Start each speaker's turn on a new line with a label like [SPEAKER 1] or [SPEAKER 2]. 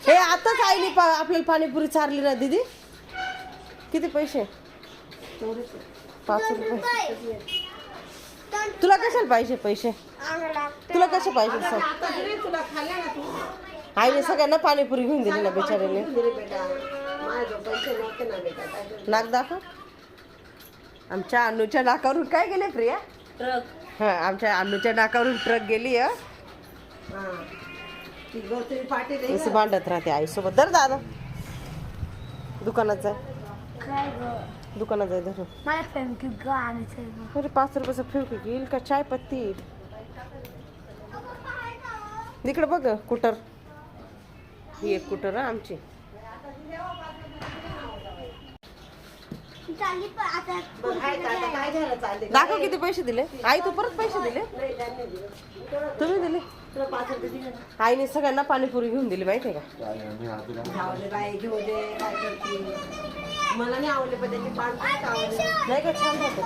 [SPEAKER 1] हे आताच आईने आपल्याला पाणीपुरी चारली ना दीदी. किती पैसे? 5 रुपये. तुला कशाला पाहिजे पैसे? तुला कसे पाहिजे सांग? आईने सगळ्यांना पाणीपुरी घेऊन दिली ना बिचारीने. नाक दाखव. आमच्या अन्नूच्या नाकावरून काय गेले प्रिया? ट्रक. हा, आमच्या अन्नूच्या नाकावरून ट्रक गेली. असं भांडत राहते आईसोबत. दर दादा दुकानात जाय. दुकानात जाय धरून. अरे 5 रुपयाचं फेवकिक येईल का? चाय पत्ती इकडे बघ. कुटर. ही एक कुटर आमची. दाखव किती पैसे दिले. आई तू परत पैसे दिले? तुम्ही दिले? आईने सगळ्यांना पाणीपुरी घेऊन दिली माहितीये का? मला नाही आवडले पण त्याची पाणीपुरी नाही का? छान होतं.